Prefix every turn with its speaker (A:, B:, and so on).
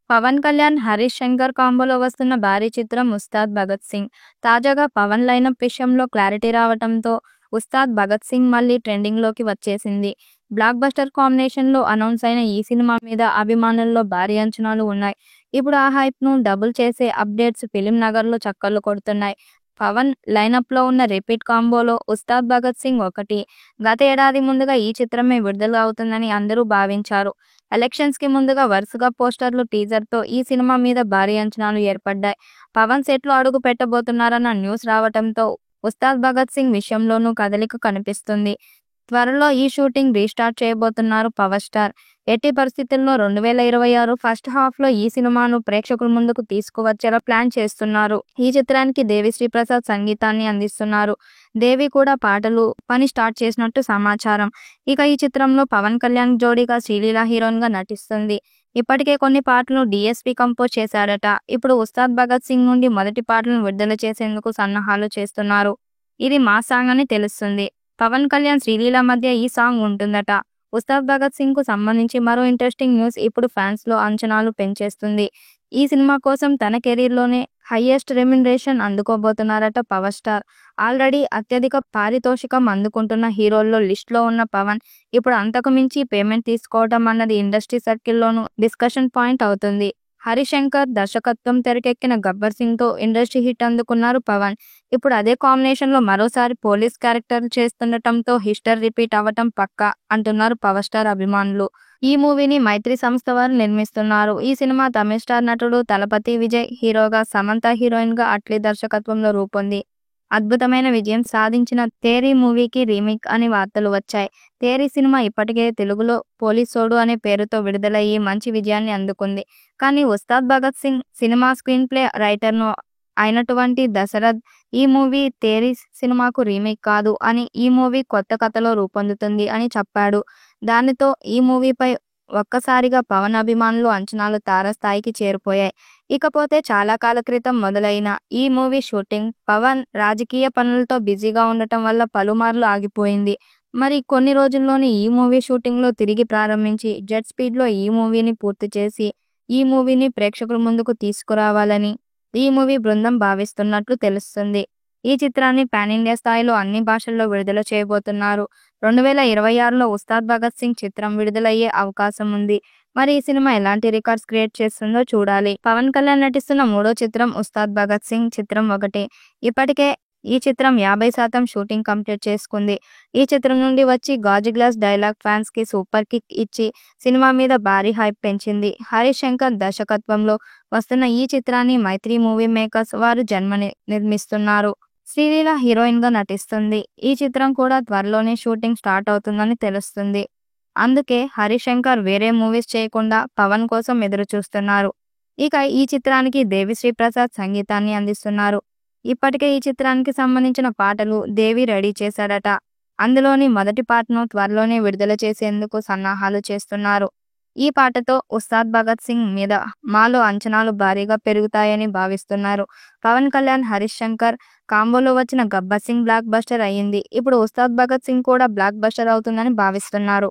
A: పవన్ కళ్యాణ్, హరీష్ శంకర్ కాంబోలో వస్తున్న భారీ చిత్రం 'ఉస్తాద్ భగత్ సింగ్'. తాజాగా పవన్ లైనప్ విషయంలో క్లారిటీ రావటంతో 'ఉస్తాద్ భగత్ సింగ్' మళ్లీ ట్రెండింగ్‌లోకి వచ్చేసింది. బ్లాక్ బస్టర్ కాంబినేషన్‌లో అనౌన్స్ అయిన ఈ సినిమా మీద అభిమానుల్లో భారీ అంచనాలు ఉన్నాయి. ఇప్పుడు ఆ హైప్‌ను డబుల్ చేసే అప్డేట్స్ ఫిల్మ్ నగర్‌లో చక్కర్లు కొడుతున్నాయి. పవన్ లైనప్‌లో ఉన్న రిపీట్ కాంబోలో 'ఉస్తాద్ భగత్ సింగ్' ఒకటి. గత ఏడాది ముందుగా ఈ చిత్రమే విడుదల అవుతుందని అందరూ భావించారు. ఎలక్షన్స్‌కి ముందుగా వరుసగా పోస్టర్లు, టీజర్‌తో ఈ సినిమా మీద భారీ అంచనాలు ఏర్పడ్డాయి. పవన్ సెట్‌లో అడుగు పెట్టబోతున్నారన్న న్యూస్ రావటంతో 'ఉస్తాద్ భగత్ సింగ్' విషయంలోనూ కదలిక కనిపిస్తుంది. త్వరలో ఈ షూటింగ్ రీస్టార్ట్ చేయబోతున్నారు పవర్ స్టార్. ఎట్టి పరిస్థితుల్లో 2026 ఫస్ట్ హాఫ్‌లో ఈ సినిమాను ప్రేక్షకుల ముందుకు తీసుకువచ్చేలా ప్లాన్ చేస్తున్నారు. ఈ చిత్రానికి దేవిశ్రీ ప్రసాద్ సంగీతాన్ని అందిస్తున్నారు. దేవి కూడా పాటలు పని స్టార్ట్ చేసినట్టు సమాచారం. ఇక ఈ చిత్రంలో పవన్ కళ్యాణ్ జోడీగా శ్రీలీల హీరోయిన్‌గా నటిస్తుంది. ఇప్పటికే కొన్ని పాటలను డీఎస్పీ కంపోజ్ చేశాడట. ఇప్పుడు 'ఉస్తాద్ భగత్ సింగ్' నుండి మొదటి పాటలను విడుదల చేసేందుకు సన్నాహాలు చేస్తున్నారు. ఇది మాస్ సాంగ్ అని తెలుస్తుంది. పవన్ కళ్యాణ్, శ్రీలీల మధ్య ఈ సాంగ్ ఉంటుందట. 'ఉస్తాద్ భగత్ సింగ్'కు సంబంధించి మరో ఇంట్రెస్టింగ్ న్యూస్ ఇప్పుడు ఫ్యాన్స్‌లో అంచనాలు పెంచేస్తుంది. ఈ సినిమా కోసం తన కెరీర్‌లోనే హైయెస్ట్ రెమ్యునరేషన్ అందుకోబోతున్నారట పవర్ స్టార్. ఆల్రెడీ అత్యధిక పారితోషికం అందుకుంటున్న హీరోల్లో లిస్ట్‌లో ఉన్న పవన్ ఇప్పుడు అంతకు మించి పేమెంట్ తీసుకోవడం అన్నది ఇండస్ట్రీ సర్కిల్‌లోనూ డిస్కషన్ పాయింట్ అవుతుంది. హరీష్ శంకర్ దర్శకత్వం తెరకెక్కిన 'గబ్బర్ సింగ్'తో ఇండస్ట్రీ హిట్ అందుకున్నారు పవన్. ఇప్పుడు అదే కాంబినేషన్‌లో మరోసారి పోలీస్ క్యారెక్టర్ చేస్తుండటంతో హిస్టరీ రిపీట్ అవ్వటం పక్కా అంటున్నారు పవర్ స్టార్ అభిమానులు. ఈ మూవీని మైత్రి సంస్థ వారు నిర్మిస్తున్నారు. ఈ సినిమా తమిళ స్టార్ నటుడు తలపతి విజయ్ హీరోగా, సమంత హీరోయిన్‌గా అట్లీ దర్శకత్వంలో రూపొంది అద్భుతమైన విజయం సాధించిన 'తేరీ' మూవీకి రీమేక్ అని వార్తలు వచ్చాయి. 'తేరీ' సినిమా ఇప్పటికే తెలుగులో 'పోలీసోడు' అనే పేరుతో విడుదలయ్యి మంచి విజయాన్ని అందుకుంది. కానీ 'Ustaad Bhagat Singh' cinema screenplay రైటర్‌ను అయినటువంటి దశరథ్ ఈ మూవీ 'తేరీ' సినిమాకు రీమేక్ కాదు అని, ఈ మూవీ కొత్త కథలో రూపొందుతుంది అని చెప్పాడు. దానితో ఈ మూవీపై ఒక్కసారిగా పవన్ అభిమానులు అంచనాలు తారస్థాయికి చేరిపోయాయి. ఇకపోతే చాలా కాల క్రితం మొదలైన ఈ మూవీ షూటింగ్ పవన్ రాజకీయ పనులతో బిజీగా ఉండటం వల్ల పలుమార్లు ఆగిపోయింది. మరి కొన్ని రోజుల్లోనే ఈ మూవీ షూటింగ్‌లో తిరిగి ప్రారంభించి జెట్ స్పీడ్‌లో ఈ మూవీని పూర్తి చేసి ఈ మూవీని ప్రేక్షకుల ముందుకు తీసుకురావాలని ఈ మూవీ బృందం భావిస్తున్నట్లు తెలుస్తుంది. ఈ చిత్రాన్ని పాన్ ఇండియా స్థాయిలో అన్ని భాషల్లో విడుదల చేయబోతున్నారు. 2026లో 'ఉస్తాద్ భగత్ సింగ్' చిత్రం విడుదలయ్యే అవకాశం ఉంది. మరి ఈ సినిమా ఎలాంటి రికార్డ్స్ క్రియేట్ చేస్తుందో చూడాలి. పవన్ కళ్యాణ్ నటిస్తున్న మూడో చిత్రం 'ఉస్తాద్ భగత్ సింగ్' చిత్రం ఒకటే. ఇప్పటికే ఈ చిత్రం 50% షూటింగ్ కంప్లీట్ చేసుకుంది. ఈ చిత్రం నుండి వచ్చి గాజు గ్లాస్ డైలాగ్ ఫ్యాన్స్‌కి సూపర్ కిక్ ఇచ్చి సినిమా మీద భారీ హైప్ పెంచింది. హరీష్ శంకర్ దర్శకత్వంలో వస్తున్న ఈ చిత్రాన్ని మైత్రి మూవీ మేకర్స్ వారు నిర్మిస్తున్నారు. శ్రీలీల హీరోయిన్‌గా నటిస్తుంది. ఈ చిత్రం కూడా త్వరలోనే షూటింగ్ స్టార్ట్ అవుతుందని తెలుస్తుంది. అందుకే హరీష్ శంకర్ వేరే మూవీస్ చేయకుండా పవన్ కోసం ఎదురుచూస్తున్నారు. ఇక ఈ చిత్రానికి దేవిశ్రీ ప్రసాద్ సంగీతాన్ని అందిస్తున్నారు. ఇప్పటికే ఈ చిత్రానికి సంబంధించిన పాటలు దేవి రెడీ చేశాడట. అందులోని మొదటి పాటను త్వరలోనే విడుదల చేసేందుకు సన్నాహాలు చేస్తున్నారు. ఈ పాటతో 'ఉస్తాద్ భగత్ సింగ్' మీద మాలో అంచనాలు భారీగా పెరుగుతాయని భావిస్తున్నారు. పవన్ కళ్యాణ్, హరీష్ శంకర్ కాంబోలో వచ్చిన 'గబ్బర్ సింగ్' బ్లాక్ బస్టర్ అయ్యింది. ఇప్పుడు 'ఉస్తాద్ భగత్ సింగ్' కూడా బ్లాక్ బస్టర్ అవుతుందని భావిస్తున్నారు.